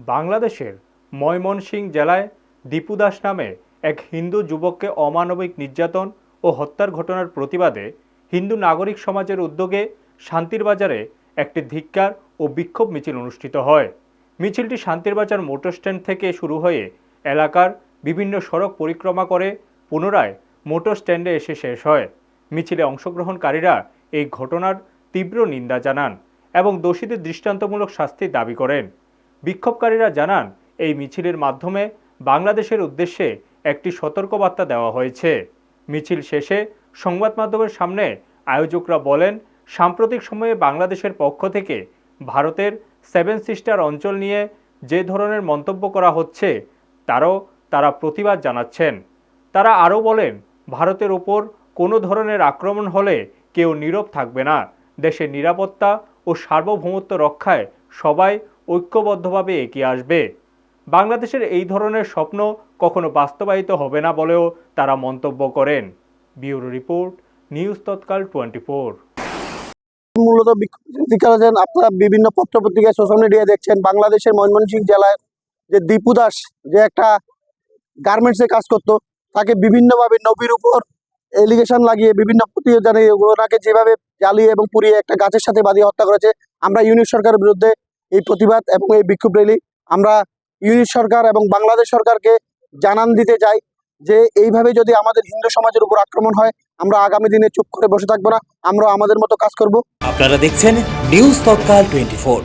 বাংলাদেশের ময়মনসিংহ জেলায় দীপু দাস নামে এক হিন্দু যুবককে অমানবিক নির্যাতন ও হত্যার ঘটনার প্রতিবাদে হিন্দু নাগরিক সমাজের উদ্যোগে শান্তির বাজারে একটি ধিক্কার ও বিক্ষোভ মিছিল অনুষ্ঠিত হয়। মিছিলটি শান্তির বাজার মোটর স্ট্যান্ড থেকে শুরু হয়ে এলাকার বিভিন্ন সড়ক পরিক্রমা করে পুনরায় মোটর স্ট্যান্ডে এসে শেষ হয়। মিছিলে অংশগ্রহণকারীরা এই ঘটনার তীব্র নিন্দা জানান এবং দোষীদের দৃষ্টান্তমূলক শাস্তির দাবি করেন। বিক্ষোভকারীরা জানান, এই মিছিলের মাধ্যমে বাংলাদেশের উদ্দেশ্যে একটি সতর্কবার্তা দেওয়া হয়েছে। মিছিল শেষে সংবাদ মাধ্যমের সামনে আয়োজকরা বলেন, সাম্প্রতিক সময়ে বাংলাদেশের পক্ষ থেকে ভারতের সেভেন সিস্টার অঞ্চল নিয়ে যে ধরনের মন্তব্য করা হচ্ছে তারা প্রতিবাদ জানাচ্ছেন। তারা আরও বলেন, ভারতের ওপর কোনো ধরনের আক্রমণ হলে কেউ নীরব থাকবে না। দেশের নিরাপত্তা ও সার্বভৌমত্ব রক্ষায় সবাই ঐক্যবদ্ধভাবে এগিয়ে আসবে। বাংলাদেশের এই ধরনের স্বপ্ন কখনো বাস্তবায়িত হবে না বলেও তারা মন্তব্য করেন। ব্যুরো রিপোর্ট, নিউজ তৎকাল 24। মূলত আপনারা বিভিন্ন পত্রপত্রিকায় সোশ্যাল মিডিয়ায় দেখছেন, বাংলাদেশের ময়মনসিংহ জেলায় যে দীপু দাস যে একটা গার্মেন্টসে কাজ করতো, তাকে বিভিন্নভাবে নবীর উপর এলিগেশন লাগিয়ে বিভিন্ন প্রতিরোধ জানিয়ে ওনাকে যেভাবে জ্বালিয়ে এবং পুড়িয়ে একটা গাছের সাথে বাঁধিয়ে হত্যা করেছে। আমরা ইউনিট সরকারের বিরুদ্ধে এই প্রতিবাদ এবং এই বিক্ষোভ র্যালি আমরা ইউনিট সরকার এবং বাংলাদেশ সরকারকে জানান দিতে চাই যে এইভাবে যদি আমাদের হিন্দু সমাজের উপর আক্রমণ হয়, আমরা আগামী দিনে চুপ করে বসে থাকবো না, আমরা আমাদের মতো কাজ করব। আপনারা দেখছেন নিউজ তৎকাল 24।